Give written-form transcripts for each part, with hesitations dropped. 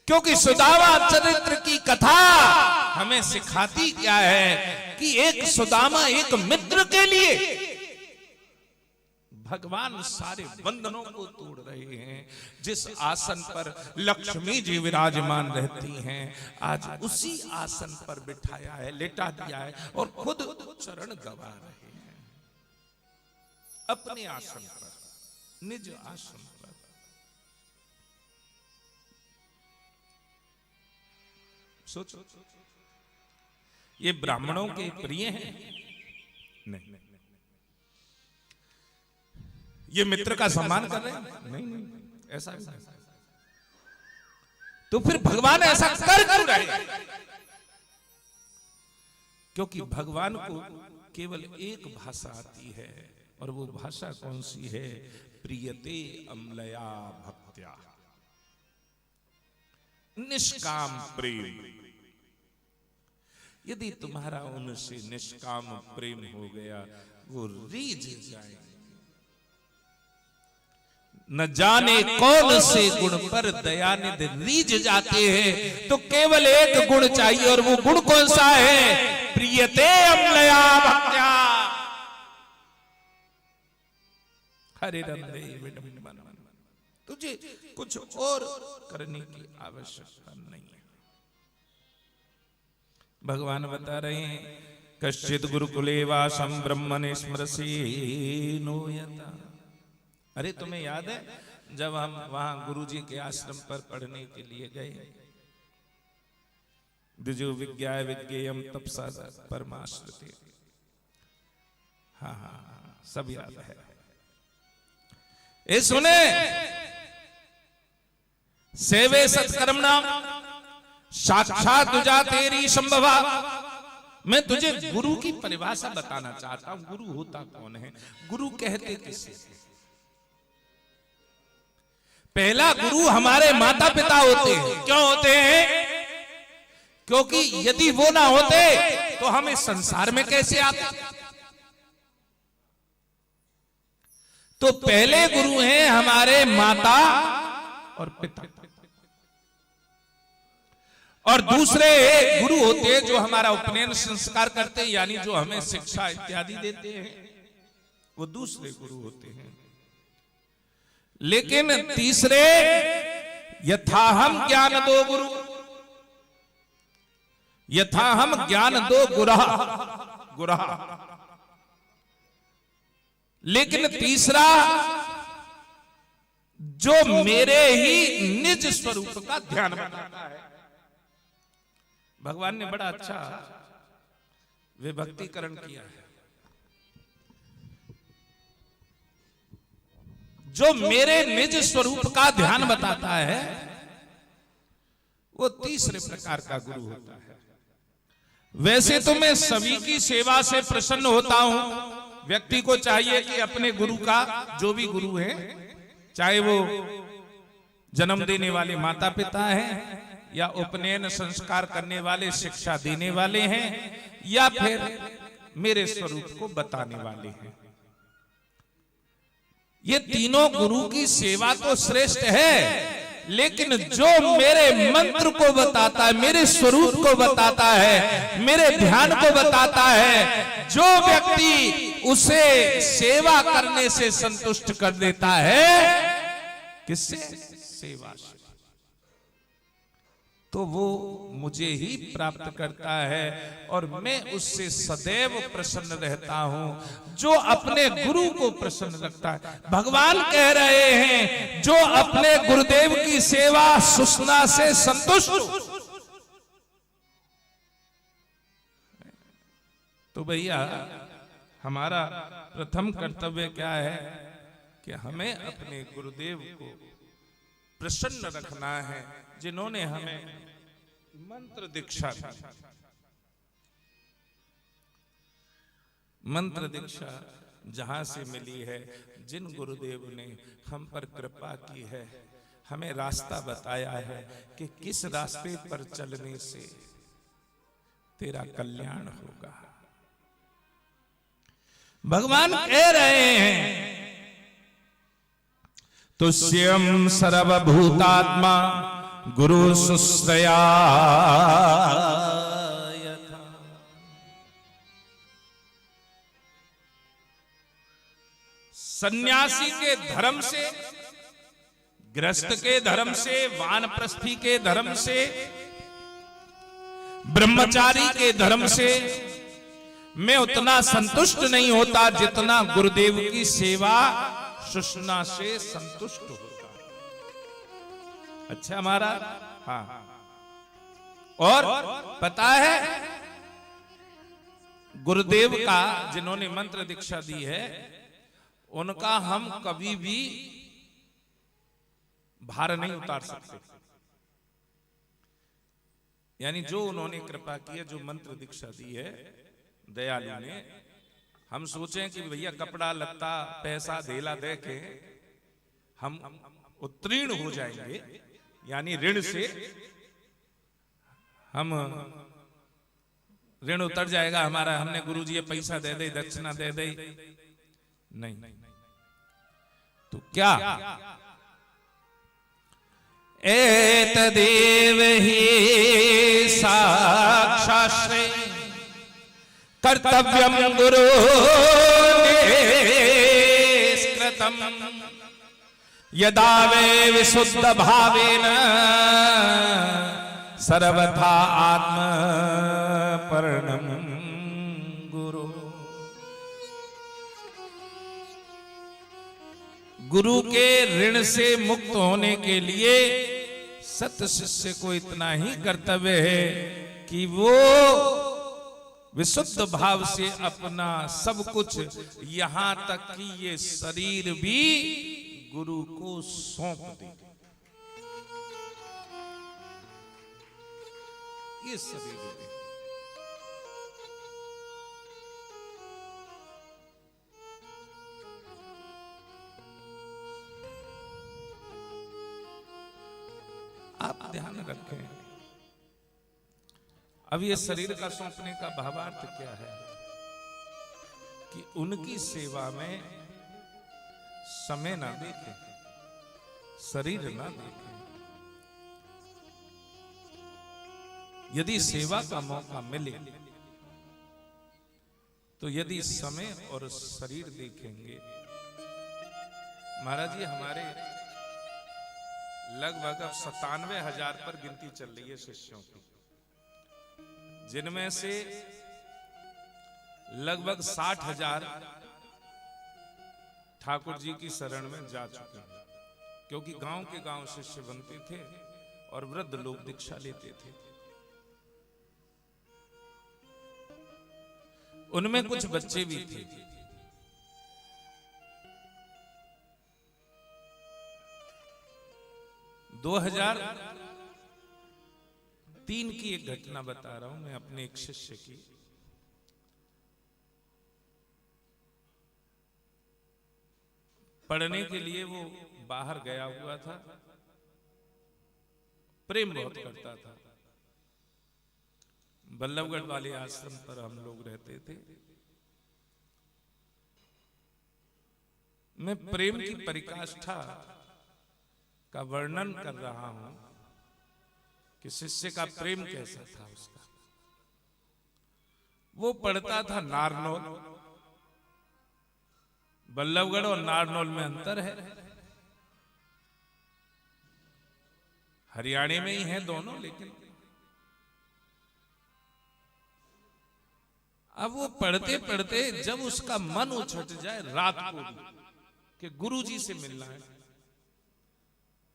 क्योंकि सुदामा चरित्र की कथा हमें सिखाती क्या है कि एक सुदामा एक मित्र के लिए भगवान सारे बंधनों को तोड़ रहे हैं। जिस आसन पर लक्ष्मी जी विराजमान रहती हैं, आज उसी आसन पर बिठाया है, लेटा दिया है और खुद चरण गवा रहे हैं अपने आसन पर, निज आसन पर। सोचो, ये ब्राह्मणों के प्रिय हैं? नहीं। ये मित्र का सम्मान कर रहे हैं? नहीं, ऐसा नहीं। तो फिर भगवान ऐसा कर क्यों रहे हैं? क्योंकि भगवान को केवल एक भाषा आती है, और वो भाषा कौन सी है? प्रियते अम्लया भक्त्या, निष्काम प्रेम। यदि तुम्हारा उनसे निष्काम प्रेम हो गया, वो रीझ जाएंगे। न जाने कौन से गुण पर दयानिधि रीझ जाते हैं। तो केवल एक गुण चाहिए, और वो गुण कौन सा है? प्रियते अम्लया भक्त्या। हरे रंदे विडंबन। तुझे कुछ और करने की आवश्यकता नहीं है। भगवान बता रहे हैं, कश्चित गुरुकुले वासं ब्रह्मणे स्मरसि नूयता। अरे तुम्हें याद है जब हम वहां गुरुजी के आश्रम पर पढ़ने के लिए गए? द्विजो विज्ञा विज्ञेयम तपसा परमाश्रिते। हाँ, सब याद है। ये सुने, सेवे सत्कर्म नाम साक्षात तुझा तेरी संभवा। मैं तुझे गुरु की परिभाषा बताना चाहता हूं। गुरु होता कौन है? गुरु कहते किसे? पहला गुरु हमारे माता पिता होते हैं। क्यों होते हैं? क्योंकि यदि वो ना होते तो हम इस संसार में कैसे आते? तो पहले गुरु हैं हमारे माता और पिता, और दूसरे गुरु होते हैं जो हमारा उपनयन संस्कार करते हैं, यानी जो हमें शिक्षा इत्यादि देते हैं, वो दूसरे गुरु होते हैं। लेकिन तीसरे, यथाहम ज्ञान दो गुरु, यथाहम ज्ञान दो गुरहा। लेकिन तीसरा, जो मेरे ही निज स्वरूप का ध्यान बताता है। भगवान ने बड़ा अच्छा विभक्तिकरण किया है। जो मेरे निज स्वरूप का ध्यान बताता है, वो तीसरे प्रकार का गुरु होता है। वैसे तो मैं सभी की सेवा से प्रसन्न होता हूं। व्यक्ति को चाहिए कि अपने गुरु का, जो भी गुरु है, चाहे वो जन्म देने वाले माता पिता हैं, या उपनयन संस्कार करने वाले, शिक्षा देने वाले हैं, या फिर मेरे स्वरूप को बताने वाले हैं, ये तीनों गुरु की सेवा तो श्रेष्ठ है। लेकिन जो मेरे मंत्र को बताता है, मेरे स्वरूप को बताता है, मेरे ध्यान को बताता है, जो व्यक्ति उसे सेवा करने से संतुष्ट कर देता है, किससे? सेवा से, तो वो मुझे ही प्राप्त करता है, और मैं उससे सदैव प्रसन्न रहता हूं। जो अपने गुरु को प्रसन्न रखता है, भगवान कह रहे हैं, जो अपने गुरुदेव की सेवा सुषमा से संतुष्ट, तो भैया हमारा प्रथम कर्तव्य क्या है कि हमें अपने गुरुदेव को प्रसन्न रखना है, जिन्होंने हमें मंत्र दीक्षा दी। मंत्र दीक्षा जहां से मिली है, जिन गुरुदेव ने हम पर कृपा की है, हमें रास्ता बताया है कि किस रास्ते पर चलने से तेरा कल्याण होगा। भगवान कह रहे हैं, तुष्यम सर्वभूतात्मा गुरु शुश्रया सन्यासी के धर्म से, गृहस्थ के धर्म से, वानप्रस्थी के धर्म से, ब्रह्मचारी के धर्म से मैं उतना संतुष्ट नहीं होता जितना गुरुदेव की सेवा शुष्ना से संतुष्ट होता। अच्छा हमारा, हाँ। और पता है गुरुदेव का जिन्होंने मंत्र दीक्षा दी है उनका हम कभी भी भार नहीं उतार सकते। यानी जो उन्होंने कृपा की है, जो मंत्र दीक्षा दी है दयालु ने, हम सोचें कि भैया कपड़ा लत्ता पैसा धेला दे के हम उत्तीर्ण हो जाएंगे, यानी ऋण से हम ऋण उतर जाएगा हमारा, हमने गुरुजी ये पैसा दे दे, दक्षिणा दे दे, नहीं। तो क्या एतदेव हि साक्षाश्रय कर्तव्यम गुरु निष्कृतम् यदा वे विशुद्ध भावेन सर्वथा आत्मपर्णम गुरु। गुरु के ऋण से मुक्त होने के लिए सत शिष्य को इतना ही कर्तव्य है कि वो विशुद्ध भाव से अपना सब कुछ, यहां तक कि ये शरीर भी गुरु को सौंप दे। ये शरीर भी आप ध्यान रखें। अब ये शरीर का सौंपने का भावार्थ क्या है कि उनकी सेवा में समय ना देखें, शरीर ना देखें। यदि सेवा का मौका मिले तो यदि समय और शरीर देखेंगे, महाराज जी हमारे लगभग अब 97,000 पर गिनती चल रही है शिष्यों की, जिनमें से लगभग 60,000 ठाकुर जी की शरण में जा चुके हैं, क्योंकि गांव के गांव शिष्य बनते थे और वृद्ध लोग दीक्षा लेते थे। उनमें कुछ बच्चे भी थे। दो 2003 की एक घटना बता रहा हूं मैं अपने एक शिष्य की। पढ़ने के लिए वो बाहर गया हुआ था, प्रेम बहुत करता था। बल्लभगढ़ वाले आश्रम पर हम लोग रहते थे। मैं प्रेम की परिकाष्ठा का वर्णन कर रहा हूं कि शिष्य का प्रेम कैसा था उसका। वो पढ़ता था नारनौल, बल्लभगढ़ और नारनौल में अंतर है, हरियाणा में ही है दोनों, लेकिन अब वो पढ़ते पढ़ते जब उसका मन उछट जाए रात को भी कि गुरुजी से मिलना है,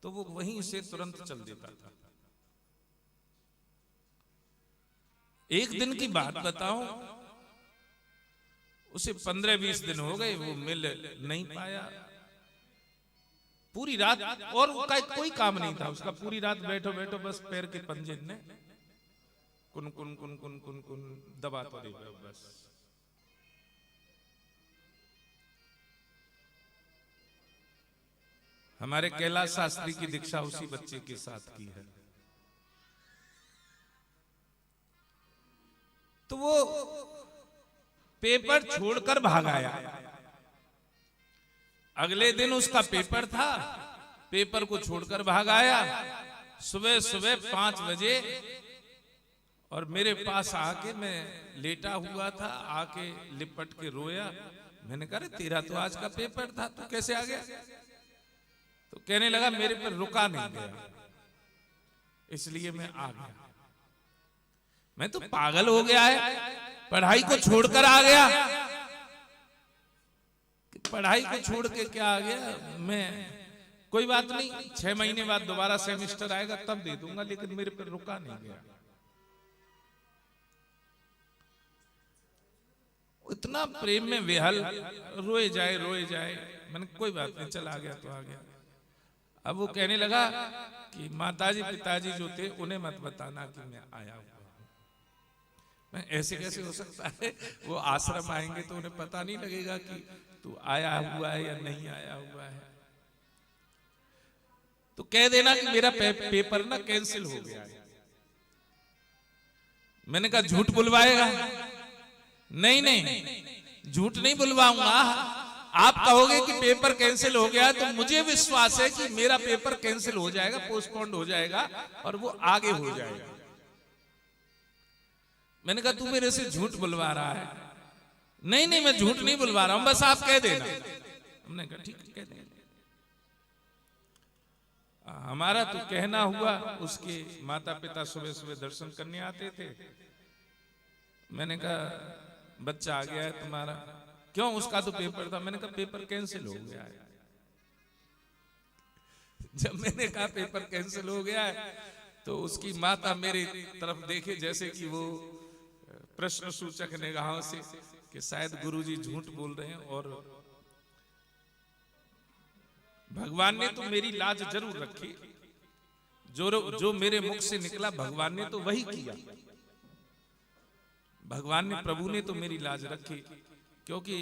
तो वो वहीं से तुरंत चल देता था। एक दिन की बात बताऊं, उसे 15-20 दिन हो गए, वो मिल नहीं पाया। पूरी रात, और कोई काम नहीं था उसका, पूरी रात बैठो बैठो बस पैर के पंजे ने कुन कुन कुन कुन कुन कुन दबाते रहे बस। हमारे कैलाश शास्त्री की दीक्षा उसी बच्चे के साथ की है। तो वो पेपर छोड़कर भाग आया। अगले दिन उसका पेपर था, पेपर को छोड़कर भाग आया। सुबह सुबह 5 बजे और मेरे पास आके, मैं लेटा हुआ था, आके लिपट के रोया। मैंने कहा तेरा तो आज का पेपर था, तू कैसे आ गया? तो कहने लगा मेरे पर रुका नहीं गया, इसलिए मैं आ गया। मैं तो पागल हो गया है, पढ़ाई को छोड़कर आ गया। पढ़ाई को छोड़ के क्या आ गया? मैं कोई बात नहीं, 6 महीने बाद दोबारा सेमेस्टर आएगा तब दे दूंगा, लेकिन मेरे पर रुका नहीं गया। इतना प्रेम में बेहल, रोए जाए रोए जाए। मैंने कोई बात नहीं, चल आ गया तो आ गया। अब वो कहने लगा कि माताजी पिताजी जो थे उन्हें मत बताना कि मैं आया हुआ हूं। मैं ऐसे कैसे हो सकता है? वो आश्रम आएंगे तो उन्हें पता नहीं लगेगा कि तू आया हुआ है या नहीं आया हुआ है। तो कह देना कि मेरा पेपर ना कैंसिल हो गया है। मैंने कहा झूठ बुलवाएगा? नहीं नहीं, झूठ नहीं बुलवाऊंगा। आप कहोगे कि पेपर कैंसिल हो गया तो मुझे विश्वास है कि मेरा पेपर कैंसिल हो जाएगा, पोस्टपोन्ड हो जाएगा और वो आगे हो जाएगा। मैंने कहा तू मेरे से झूठ बुलवा रहा है। नहीं नहीं, मैं झूठ नहीं बुलवा रहा हूं, बस आप कह देना। हमने कहा ठीक कह देना। हमारा तो कहना हुआ, उसके माता पिता सुबह सुबह दर्शन करने आते थे। मैंने कहा बच्चा आ गया है तुम्हारा। क्यों? उसका तो पेपर था। मैंने कहा पेपर कैंसिल हो गया है। जब मैंने कहा पेपर कैंसिल हो गया है तो उसकी माता मेरी तरफ देखे जैसे कि वो प्रश्न सूचक निगाहों से कि शायद गुरुजी झूठ बोल रहे हैं, और भगवान ने तो मेरी लाज जरूर रखी। जो मेरे मुख से निकला भगवान ने तो वही किया। भगवान ने, प्रभु ने तो मेरी लाज रखी, क्योंकि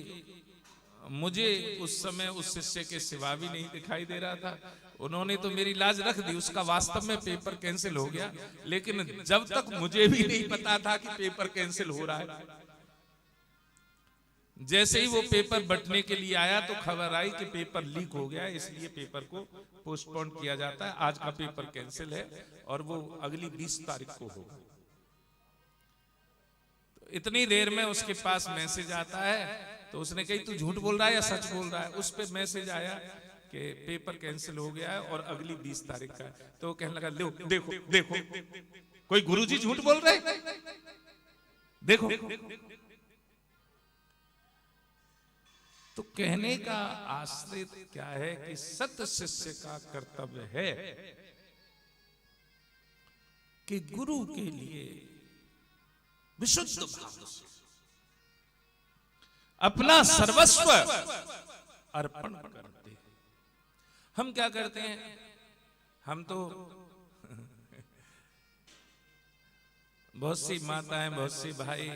मुझे उस समय उस शिष्य के सिवा भी नहीं दिखाई दे रहा था। उन्होंने तो मेरी लाज रख दी। उसका वास्तव में पेपर कैंसिल हो गया, लेकिन जब तक मुझे भी नहीं पता था कि पेपर कैंसिल हो रहा है। जैसे ही वो पेपर बंटने के लिए आया तो खबर आई कि पेपर लीक हो गया, इसलिए पेपर को पोस्टपोन किया जाता है। आज का पेपर कैंसिल है और वो अगली 20 तारीख को होगा। तो इतनी देर में उसके पास मैसेज आता है, तो उसने कही तू झूठ बोल रहा है या सच बोल रहा है? उस पे मैसेज आया कि पेपर कैंसिल हो गया है और अगली 20 तारीख का है। तो वो कहने लगा देखो देखो, कोई गुरुजी झूठ बोल रहे, देखो। तो कहने का आश्रय क्या है कि सत शिष्य का कर्तव्य है कि गुरु के लिए विशुद्ध भाव से अपना सर्वस्व अर्पण करते हैं। हम क्या करते हैं? हम तो बहुत सी माताएं, बहुत सी भाई,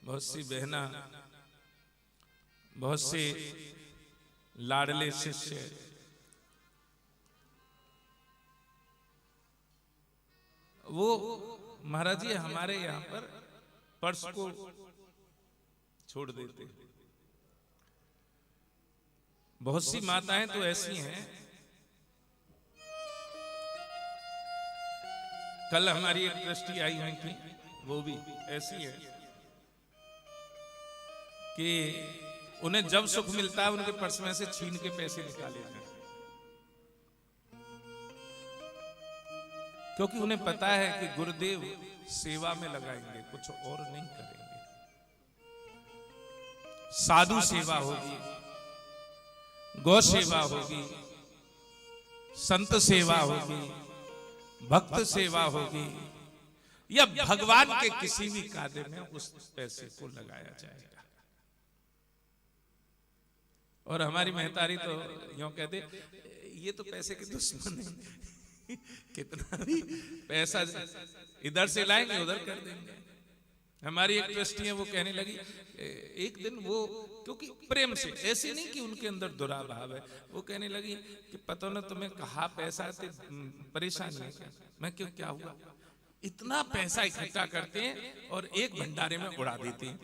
बहुत सी बहना, बहुत से लाडले शिष्य वो महाराज जी हमारे यहाँ पर पर्स को छोड़ देते। बहुत सी माताएं तो ऐसी हैं। कल हमारी एक ट्रस्टी आई हुई थी, वो भी ऐसी है कि उन्हें जब सुख मिलता है उनके पर्स में से छीन के पैसे निकाले जाते, क्योंकि उन्हें पता है कि गुरुदेव सेवा में लगाएंगे, कुछ और नहीं करेंगे। साधु सेवा होगी, गौ सेवा होगी, संत सेवा होगी, भक्त सेवा होगी, या भगवान के किसी भी कार्य में उस पैसे को लगाया जाएगा। और हमारी महतारी तो यूं कहते, ये तो पैसे के दुश्मन है, कितना भी पैसा इधर से लाएंगे उधर कर देंगे। हमारी एक ट्रस्टी है, वो कहने लगी एक दिन, वो क्योंकि प्रेम से, ऐसे नहीं कि उनके अंदर दुराभाव है, वो कहने लगी कि पता ना तुम्हें कहा पैसा से परेशानी है क्या? मैं क्यों, क्या हुआ? इतना पैसा इकट्ठा करते हैं और एक भंडारे में उड़ा देते हैं,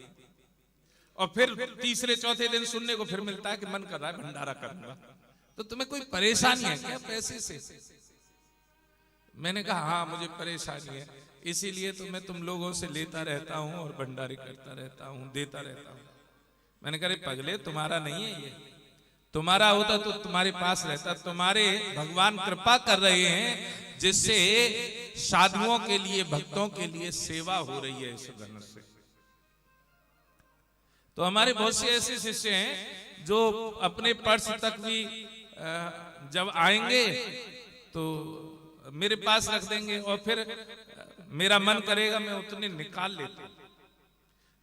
और फिर तीसरे चौथे दिन सुनने को फिर मिलता है कि मन कर रहा है भंडारा करूंगा। तो तुम्हें कोई परेशानी है क्या पैसे से? मैंने कहा हाँ मुझे परेशानी है, इसीलिए तो मैं तुम लोगों से लेता रहता हूं और भंडारी करता रहता हूं, देता रहता हूं। मैंने कहा पगले तुम्हारा नहीं है ये, तुम्हारा होता तो तुम्हारे पास रहता। तुम्हारे भगवान कृपा कर रहे हैं जिससे साधुओं के लिए, भक्तों के लिए सेवा हो रही है इस धन से। तो हमारे बहुत से ऐसे शिष्य हैं जो अपने पर्स तक भी जब आएंगे तो मेरे पास रख देंगे और फिर मेरा मन करेगा मैं उतने निकाल लेता हूं।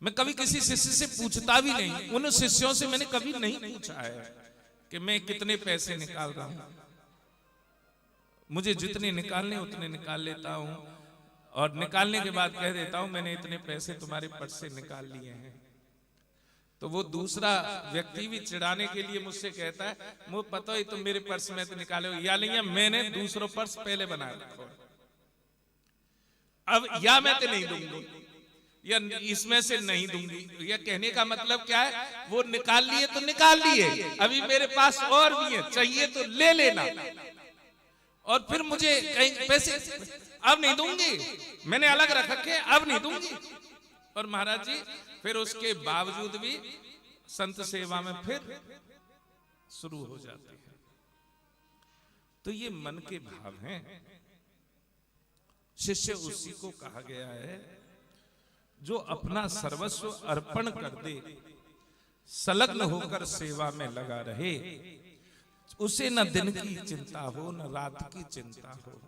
मैं कभी किसी शिष्य से पूछता भी नहीं, उन शिष्यों से मैंने कभी नहीं पूछा है कि मैं कितने पैसे निकाल रहा हूं। मुझे जितने निकालने उतने निकाल लेता हूं और निकालने के बाद कह देता हूं मैंने इतने पैसे तुम्हारे पर्स से निकाल लिए हैं। तो वो दूसरा व्यक्ति भी चिढ़ाने के लिए मुझसे कहता है मुझे पता ही तुम मेरे पर्स में तो निकाले हो, या नहीं मैंने दूसरों पर्स पहले बना रखा, अब या मैं तो नहीं दूंगी या इसमें से नहीं दूंगी। या कहने का मतलब क्या है, वो निकाल लिए तो निकाल लिए, अभी मेरे पास और भी है, चाहिए तो ले लेना, और फिर मुझे कहीं पैसे अब नहीं दूंगी, मैंने अलग रख रखे अब नहीं दूंगी। और महाराज जी फिर उसके बावजूद भी संत सेवा में फिर शुरू हो जाते हैं। तो ये मन के भाव हैं। शिष्य उसी को कहा गया है जो अपना सर्वस्व अर्पण कर दे, संलग्न होकर सेवा में लगा रहे, उसे न दिन की चिंता हो न रात की चिंता हो।